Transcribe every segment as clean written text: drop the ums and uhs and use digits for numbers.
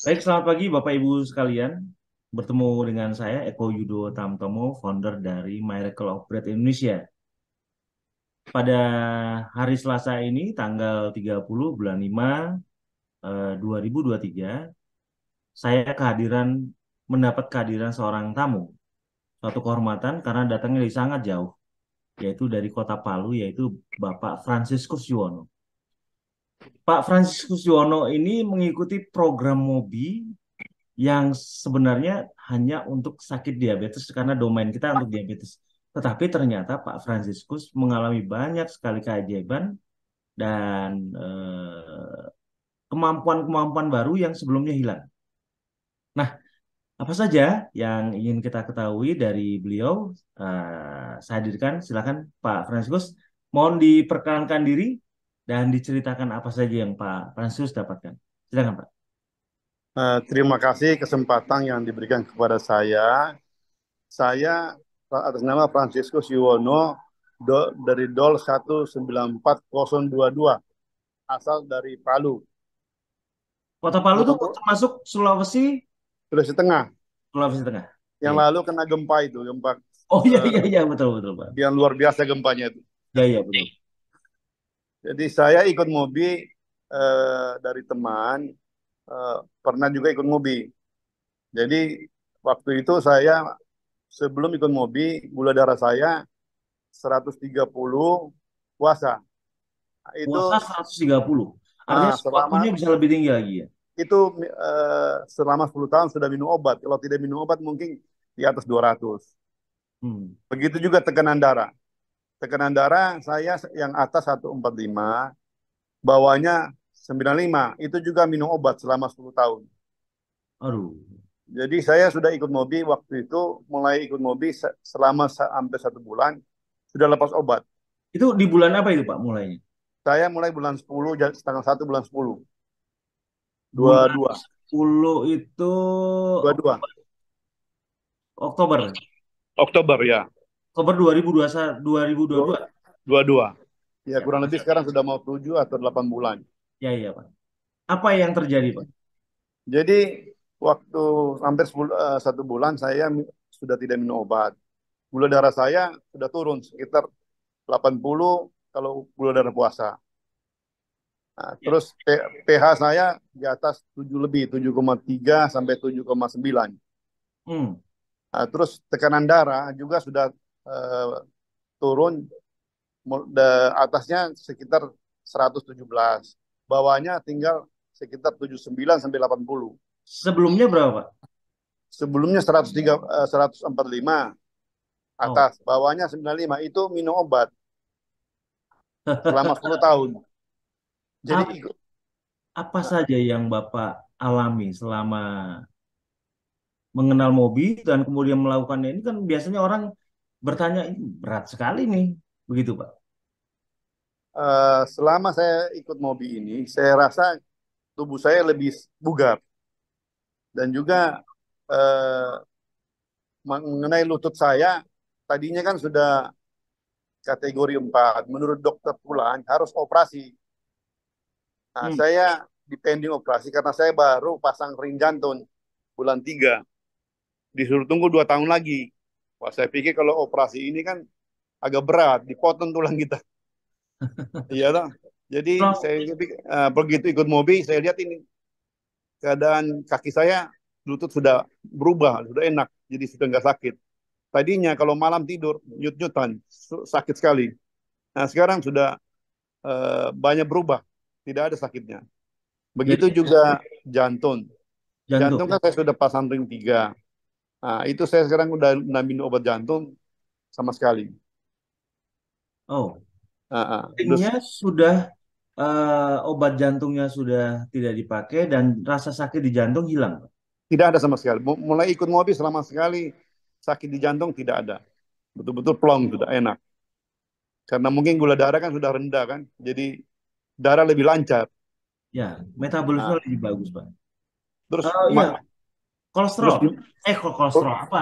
Baik, selamat pagi Bapak Ibu sekalian. Bertemu dengan saya Eko Yudo Tamtomo, founder dari Miracle of Bread Indonesia. Pada hari Selasa ini, tanggal 30 bulan 5 2023, saya mendapat kehadiran seorang tamu. Suatu kehormatan karena datangnya dari sangat jauh, yaitu dari Kota Palu, yaitu Bapak Franciscus Yuwono. Pak Franciscus Yuwono ini mengikuti program MOBI yang sebenarnya hanya untuk sakit diabetes karena domain kita untuk diabetes. Tetapi ternyata Pak Franciscus mengalami banyak sekali keajaiban dan kemampuan-kemampuan baru yang sebelumnya hilang. Nah, apa saja yang ingin kita ketahui dari beliau? Saya hadirkan, silakan Pak Franciscus. Mohon diperkenalkan diri dan diceritakan apa saja yang Pak Franciscus dapatkan. Silakan Pak. Terima kasih kesempatan yang diberikan kepada saya. Saya atas nama Franciscus Yuwono dari DOL 194022 asal dari Palu, Kota Palu itu Pulau termasuk Sulawesi, Sulawesi Tengah. Sulawesi Tengah. Yang Ya. lalu kena gempa itu, gempa Oh iya eh, iya iya betul betul Pak. yang luar biasa gempanya itu. Ya iya betul. Jadi saya ikut Mobi dari teman, pernah juga ikut Mobi. Jadi waktu itu saya sebelum ikut Mobi, gula darah saya 130 puasa. Itu Puasa 130. Artinya waktunya selama bisa lebih tinggi lagi ya. itu selama 10 tahun sudah minum obat. Kalau tidak minum obat mungkin di atas 200. Hmm. Begitu juga tekanan darah. Tekanan darah saya yang atas 145, bawahnya 95. Itu juga minum obat selama 10 tahun. Aduh. Jadi saya sudah ikut Mobi waktu itu, mulai ikut Mobi selama hampir 1 bulan, sudah lepas obat. Itu di bulan apa itu Pak mulainya? Saya mulai bulan 10, tanggal 1 bulan 10. Bulan 22. 10 itu 22. Oktober. Oktober ya. Oktober 2021, 2022. Dua- 22. Ya Ya, kurang lebih Mas. sekarang sudah mau 7 atau 8 bulan. Ya iya Pak. Apa yang terjadi Pak? Jadi waktu hampir 1 bulan saya sudah tidak minum obat. Gula darah saya sudah turun sekitar 80 kalau gula darah puasa. Nah, Ya. terus pH saya di atas 7 lebih, 7,3 sampai 7,9. Hmm. Nah, terus tekanan darah juga sudah eh, turun, atasnya sekitar 117. Bawahnya tinggal sekitar 79 sampai 80. Sebelumnya berapa Pak? Sebelumnya 103, 145 Oh. atas, bawahnya 95. Itu minum obat selama 10 tahun. Jadi Ap- ikut. Apa saja yang Bapak alami selama mengenal mobil dan kemudian melakukannya ini kan biasanya orang bertanya ini berat sekali nih, begitu Pak. Selama saya ikut Mobi ini, saya rasa tubuh saya lebih bugar dan juga eh, mengenai lutut saya, tadinya kan sudah kategori 4. Menurut dokter Pulang harus operasi. Nah, Hmm. saya dipending operasi karena saya baru pasang ring jantung bulan 3. Disuruh tunggu 2 tahun lagi. Wah, saya pikir kalau operasi ini kan agak berat, dipotong tulang kita. Iya dong. Jadi Kalau saya pikir, begitu ikut mobil, saya lihat ini keadaan kaki saya, lutut sudah berubah, sudah enak, jadi sudah nggak sakit. Tadinya kalau malam tidur, nyut-nyutan, sakit sekali. Nah sekarang sudah banyak berubah, tidak ada sakitnya. Begitu jadi juga jantung. jantung. Jantung kan saya sudah pasang ring 3. Nah, itu saya sekarang udah minum obat jantung sama sekali. Oh, Terus pentingnya sudah obat jantungnya sudah tidak dipakai dan rasa sakit di jantung hilang, Pak. tidak ada sama sekali. Mulai ikut mobil selama sekali, sakit di jantung tidak ada. Betul-betul plong, sudah enak. Karena mungkin gula darah kan sudah rendah kan, jadi darah lebih lancar. Ya, metabolisme Nah, lebih bagus, Pak. terus Oh iya, kolesterol. terus Kok kolesterol apa?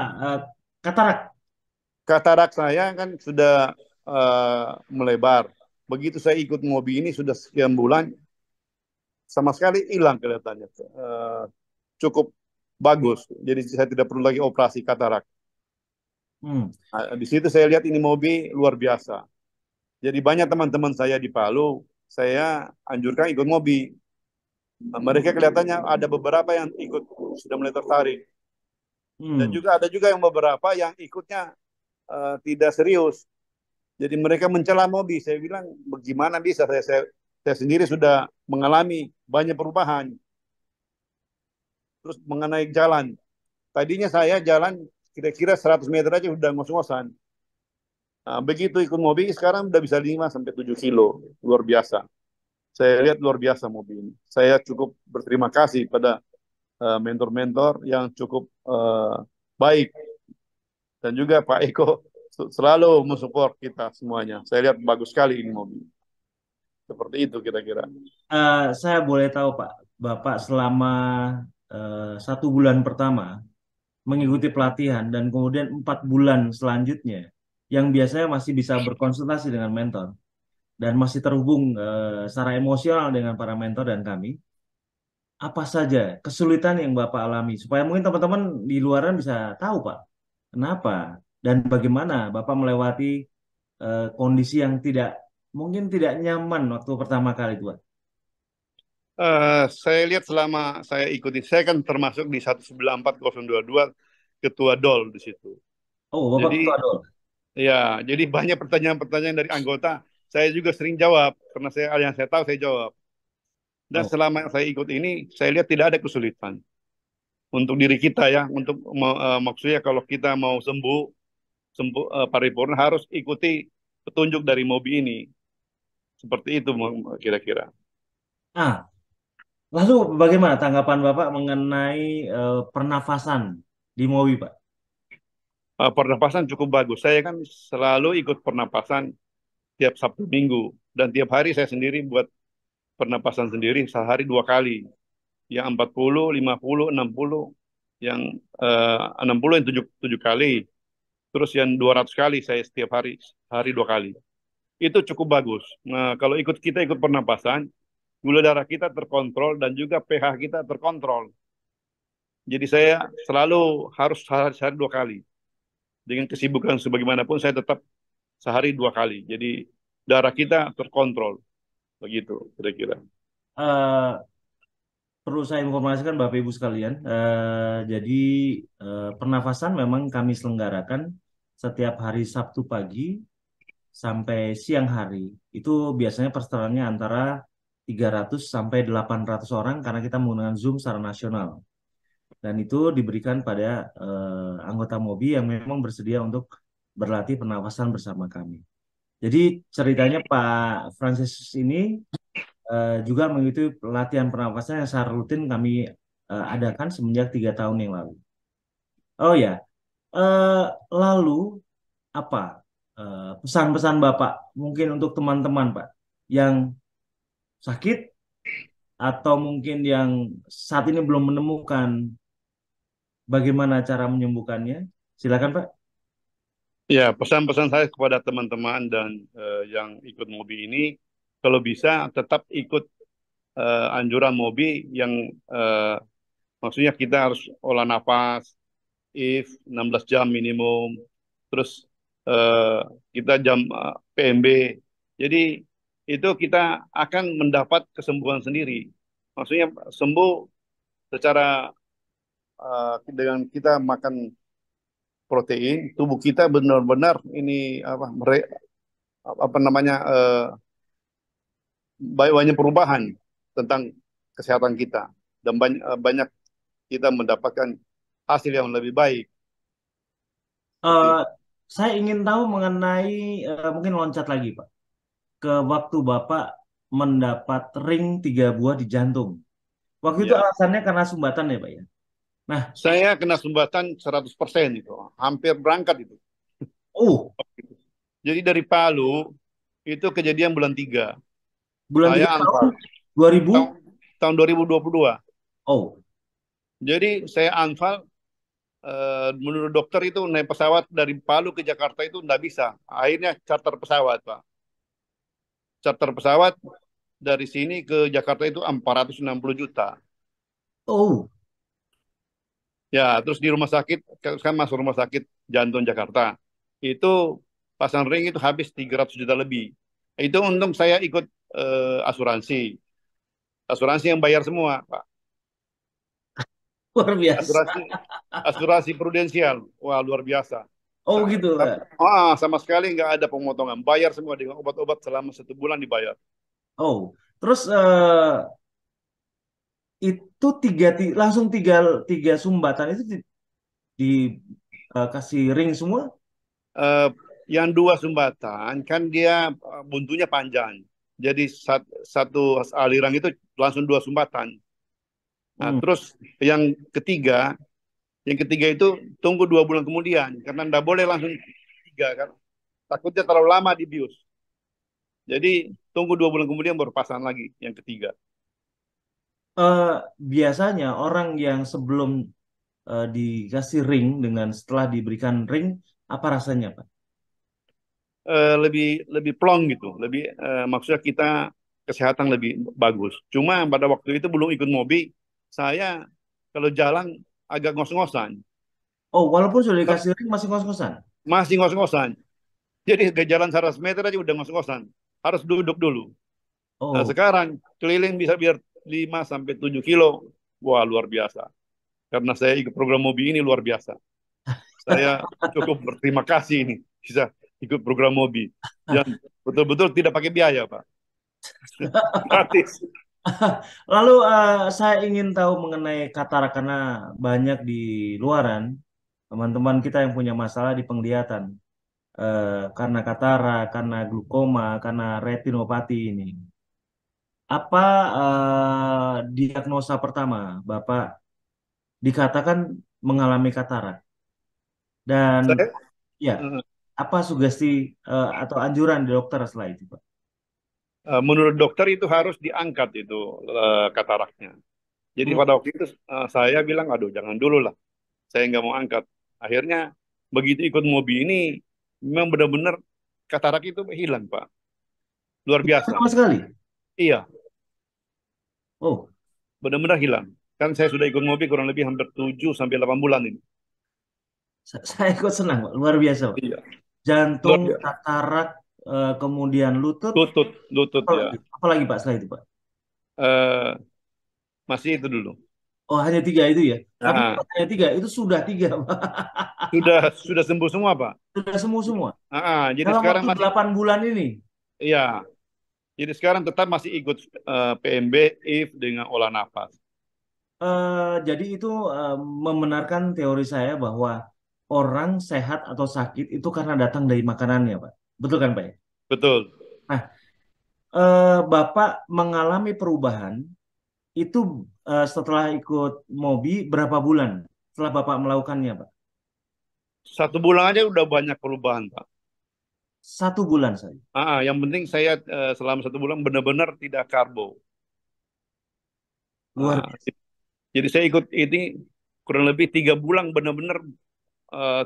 Katarak. katarak saya kan sudah melebar. Begitu saya ikut mobil ini sudah sekian bulan, sama sekali hilang kelihatannya. cukup bagus. Jadi saya tidak perlu lagi operasi katarak. Hmm. Nah, di situ saya lihat ini mobil luar biasa. Jadi banyak teman-teman saya di Palu, saya anjurkan ikut mobil. Nah, mereka kelihatannya ada beberapa yang ikut sudah mulai tertarik. Dan Hmm. juga ada juga yang beberapa yang ikutnya tidak serius. Jadi mereka mencela mobil. Saya bilang, bagaimana bisa? Saya sendiri sudah mengalami banyak perubahan. Terus mengenai jalan. Tadinya saya jalan kira-kira 100 meter aja udah ngos-ngosan. Nah, begitu ikut mobil, sekarang udah bisa 5 sampai 7 kilo. Luar biasa. Saya lihat luar biasa mobil ini. Saya cukup berterima kasih pada mentor-mentor yang cukup baik. Dan juga Pak Eko selalu mensupport kita semuanya. Saya lihat bagus sekali ini mobil. Seperti itu kira-kira. Saya boleh tahu Pak, Bapak selama 1 bulan pertama mengikuti pelatihan dan kemudian 4 bulan selanjutnya yang biasanya masih bisa berkonsultasi dengan mentor dan masih terhubung secara emosional dengan para mentor dan kami, apa saja kesulitan yang Bapak alami supaya mungkin teman-teman di luaran bisa tahu Pak, kenapa dan bagaimana Bapak melewati kondisi yang tidak mungkin tidak nyaman waktu pertama kali itu Pak. Saya lihat selama saya ikuti, saya kan termasuk di 194.022 ketua DOL di situ. Oh, Bapak Jadi ketua DOL. ya, jadi banyak pertanyaan-pertanyaan dari anggota. Saya juga sering jawab karena saya yang saya tahu saya jawab. Dan Oh. selama saya ikut ini, saya lihat tidak ada kesulitan untuk diri kita ya. Untuk maksudnya kalau kita mau sembuh, sembuh paripurna harus ikuti petunjuk dari Mobi ini. Seperti itu kira-kira. Ah, lalu bagaimana tanggapan Bapak mengenai pernafasan di MOWI, Pak? Pernapasan cukup bagus. Saya kan selalu ikut pernapasan tiap Sabtu Minggu dan tiap hari saya sendiri buat pernapasan sendiri sehari 2 kali. Yang 40, 50, 60, yang 60 yang 7 kali. Terus yang 200 kali saya setiap hari, sehari 2 kali. Itu cukup bagus. Nah, kalau kita ikut pernapasan, gula darah kita terkontrol dan juga pH kita terkontrol. Jadi saya selalu harus sehari 2 kali. Dengan kesibukan sebagaimanapun saya tetap sehari 2 kali. Jadi darah kita terkontrol. Begitu kira-kira. Eh, Perlu saya informasikan Bapak Ibu sekalian, jadi pernafasan memang kami selenggarakan setiap hari Sabtu pagi sampai siang hari. Itu biasanya perseterannya antara 300 sampai 800 orang karena kita menggunakan Zoom secara nasional. Dan itu diberikan pada anggota MOBI yang memang bersedia untuk berlatih pernafasan bersama kami. Jadi ceritanya Pak Francis ini juga mengikuti pelatihan pernafasan yang secara rutin kami adakan semenjak 3 tahun yang lalu. Oh ya, eh, lalu apa pesan-pesan Bapak mungkin untuk teman-teman Pak yang sakit atau mungkin yang saat ini belum menemukan bagaimana cara menyembuhkannya? Silakan Pak. Ya, pesan-pesan saya kepada teman-teman dan yang ikut Mobi ini, kalau bisa tetap ikut anjuran Mobi yang maksudnya kita harus olah nafas, if 16 jam minimum, terus eh, kita jam PMB. Jadi itu kita akan mendapat kesembuhan sendiri. Maksudnya sembuh secara dengan kita makan protein, tubuh kita benar-benar ini apa namanya banyak perubahan tentang kesehatan kita dan banyak kita mendapatkan hasil yang lebih baik seperti Eh, itu. saya ingin tahu mengenai mungkin loncat lagi Pak ke waktu Bapak mendapat ring 3 buah di jantung. Waktu itu Ya, alasannya karena sumbatan ya Pak ya. Nah, saya kena sumbatan 100% itu, hampir berangkat itu. uh Jadi dari Palu itu kejadian bulan 3. bulan Saya 3 tahun anfal 2000. tahun tahun 2022. Oh, Jadi saya anfal menurut dokter itu naik pesawat dari Palu ke Jakarta itu nggak bisa. Akhirnya charter pesawat, Pak. Charter pesawat dari sini ke Jakarta itu 460 juta. oh, Ya, terus di rumah sakit, kan masuk rumah sakit Jantung Jakarta. Itu pasang ring itu habis 300 juta lebih. Itu untung saya ikut asuransi. Asuransi yang bayar semua, Pak. Luar biasa. Asuransi asuransi prudensial. Wah, luar biasa. Oh gitu, Pak. Sama sekali nggak ada pemotongan. Bayar semua dengan obat-obat selama 1 bulan dibayar. Oh, terus itu langsung tiga tiga sumbatan itu kasih ring semua. Eh, yang dua sumbatan kan dia buntunya panjang. Jadi satu aliran itu langsung dua sumbatan. Nah, Hmm. terus yang ketiga, yang ketiga itu tunggu 2 bulan kemudian karena nggak boleh langsung tiga kan. Takutnya terlalu lama dibius. Jadi tunggu 2 bulan kemudian baru pasang lagi yang ketiga. Eh, Biasanya orang yang sebelum dikasih ring dengan setelah diberikan ring, apa rasanya, Pak? Lebih lebih plong gitu, lebih maksudnya kita kesehatan lebih bagus. Cuma pada waktu itu belum ikut Mobi, saya kalau jalan agak ngos-ngosan, Oh, walaupun sudah dikasih ring masih ngos-ngosan. masih ngos-ngosan. Jadi ke jalan 100 meter aja udah ngos-ngosan, harus duduk dulu. Nah Oh, sekarang keliling bisa biar 5 sampai 7 kilo, wah luar biasa. Karena saya ikut program Mobi ini luar biasa. Saya cukup berterima kasih ini bisa ikut program Mobi yang betul-betul tidak pakai biaya, Pak. Gratis. lalu saya ingin tahu mengenai katarak karena banyak di luaran teman-teman kita yang punya masalah di penglihatan karena katarak, karena glukoma, karena retinopati ini. Apa diagnosa pertama Bapak dikatakan mengalami katarak dan Saya ya eh, apa sugesti atau anjuran di dokter setelah itu, Pak? menurut dokter itu harus diangkat itu kataraknya. Jadi Hmm. pada waktu itu saya bilang, aduh jangan dulu lah, saya nggak mau angkat. Akhirnya begitu ikut Mobi ini, memang benar-benar katarak itu hilang, Pak. Luar biasa. Sama sekali. Iya, Oh, benar-benar hilang. Kan saya sudah ikut Mobi kurang lebih hampir 7 sampai 8 bulan ini. saya ikut senang, Pak. Luar biasa, Pak. Iya, luar Jantung, biasa. katarak, kemudian lutut, Lutut ya. apalagi Pak setelah itu, Pak? Eh, masih itu dulu. Oh, hanya tiga itu ya. Tapi Nah, kalau hanya tiga itu sudah tiga, Pak. sudah sembuh semua, Pak. Sudah semua semua. Jadi Dalam sekarang waktu masih, 8 bulan ini. iya. Jadi sekarang tetap masih ikut PMB, if dengan olah nafas. Jadi itu membenarkan teori saya bahwa orang sehat atau sakit itu karena datang dari makanannya, Pak. Betul kan, Pak? Ya? Betul. Nah, Bapak mengalami perubahan itu setelah ikut Mobi berapa bulan setelah Bapak melakukannya, Pak? 1 bulan aja udah banyak perubahan, Pak. 1 bulan saja. Yang penting saya selama 1 bulan benar-benar tidak karbo. Luar Ah, jadi saya ikut ini kurang lebih 3 bulan benar-benar eh,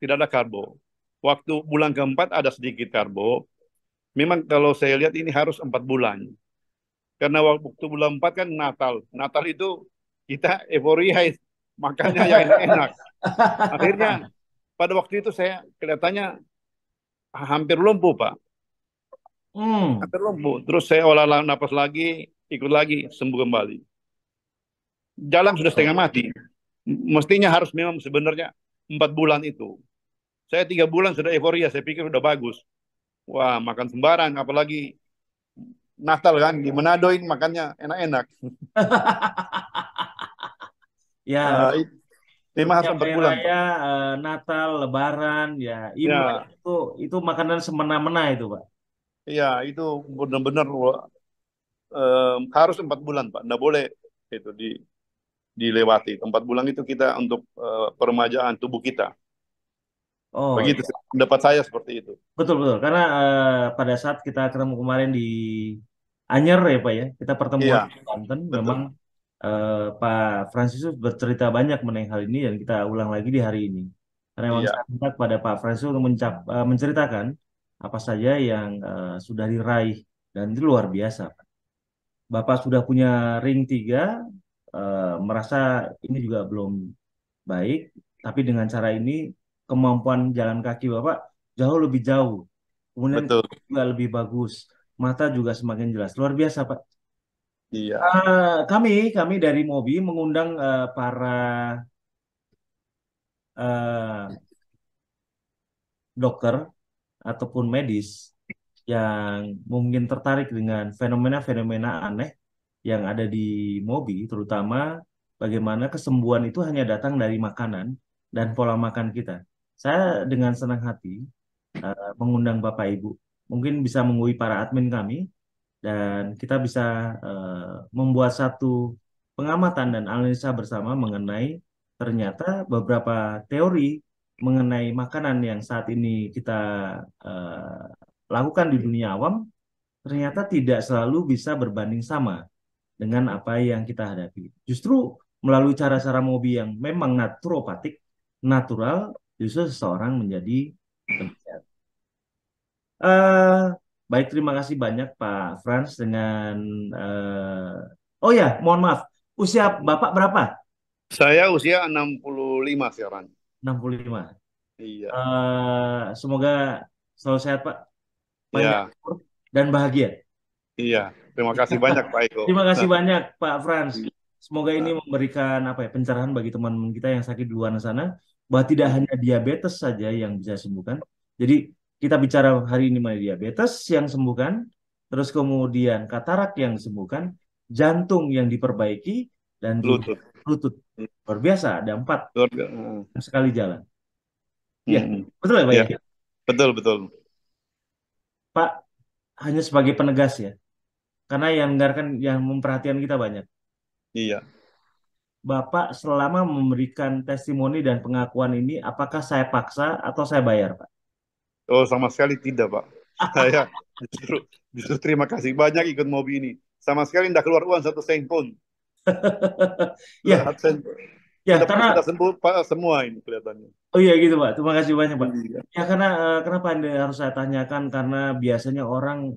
tidak ada karbo. Waktu bulan keempat ada sedikit karbo. Memang kalau saya lihat ini harus 4 bulan. Karena waktu bulan 4 kan Natal. Natal itu kita euforia makannya yang enak-enak. Akhirnya pada waktu itu saya kelihatannya hampir lumpuh, Pak. Hmm. Hampir lumpuh. Terus saya olah napas lagi, ikut lagi, sembuh kembali. Jalan sudah setengah mati. Mestinya harus memang sebenarnya 4 bulan itu. Saya 3 bulan sudah euforia, saya pikir sudah bagus. Wah, makan sembarang, apalagi Natal kan, di Manado ini makannya enak-enak. Ya, Uh, memang harus setiap empat hari bulan, raya, Pak. Natal, Lebaran, ya Imlek Ya, itu makanan semena-mena itu, Pak. ya itu benar-benar harus 4 bulan, Pak. Nggak boleh itu dilewati. 4 bulan itu kita untuk peremajaan tubuh kita. Oh, Begitu pendapat saya seperti itu. betul betul. Karena pada saat kita ketemu kemarin di Anyer ya Pak ya, kita pertemuan Iya, di Banten, memang betul. Pak Fransiskus bercerita banyak mengenai hal ini dan kita ulang lagi di hari ini. Karena memang Iya, saya minta kepada Pak Fransiskus untuk menceritakan apa saja yang sudah diraih dan itu luar biasa. Bapak sudah punya ring 3, merasa ini juga belum baik, tapi dengan cara ini kemampuan jalan kaki Bapak jauh lebih jauh. Kemudian Betul. juga lebih bagus, mata juga semakin jelas. Luar biasa, Pak. Iya. Kami dari Mobi mengundang para eh, dokter ataupun medis yang mungkin tertarik dengan fenomena-fenomena aneh yang ada di Mobi, terutama bagaimana kesembuhan itu hanya datang dari makanan dan pola makan kita. Saya dengan senang hati mengundang Bapak Ibu, mungkin bisa menghubungi para admin kami dan kita bisa membuat satu pengamatan dan analisa bersama mengenai ternyata beberapa teori mengenai makanan yang saat ini kita lakukan di dunia awam ternyata tidak selalu bisa berbanding sama dengan apa yang kita hadapi. Justru melalui cara-cara Mobi yang memang naturopatik, natural, justru seseorang menjadi lebih sehat. Eh, Baik, terima kasih banyak Pak Frans dengan oh ya, mohon maaf. Usia Bapak berapa? Saya usia 65 sekarang. 65. Iya. Semoga selalu sehat Pak, panjang Iya. umur dan bahagia. Iya. Terima kasih banyak Pak Eko. Terima kasih banyak Pak Frans. Iya. Semoga ini memberikan apa ya pencerahan bagi teman-teman kita yang sakit di luar sana bahwa tidak hanya diabetes saja yang bisa sembuhkan. Jadi kita bicara hari ini mengenai diabetes yang sembuhkan, terus kemudian katarak yang disembuhkan, jantung yang diperbaiki dan juga Lutut. lutut. Luar biasa, ada empat sekali jalan. Ya, Hmm. betul ya Pak Ya, ya? betul betul. Pak hanya sebagai penegas ya, karena yang mendengarkan yang memperhatikan kita banyak. Iya. Bapak selama memberikan testimoni dan pengakuan ini, apakah saya paksa atau saya bayar, Pak? Oh, sama sekali tidak, Pak. Saya justru justru terima kasih banyak ikut mobil ini. Sama sekali tidak keluar uang satu sen pun. Sudah Ya, absen. ya, Sudah karena sembuh Pak semua ini kelihatannya. oh iya gitu, Pak. Terima kasih banyak, Pak. Iya. Ya, karena kenapa Anda harus saya tanyakan? Karena biasanya orang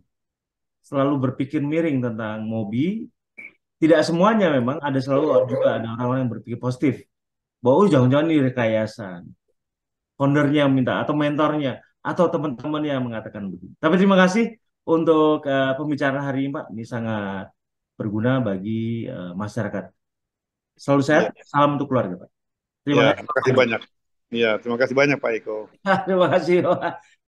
selalu berpikir miring tentang Mobi. Tidak semuanya memang, ada selalu juga ada orang-orang yang berpikir positif. Bahwa jangan-jangan ini rekayasa. Foundernya yang minta atau mentornya atau teman-teman yang mengatakan begitu. Tapi terima kasih untuk pembicaraan hari ini, Pak. Ini sangat berguna bagi masyarakat. Selalu sehat. Iya. Salam untuk keluarga, Pak. Terima Iya, kasih, terima Pak kasih Eko. banyak. Iya, terima kasih banyak Pak Eko. Terima kasih.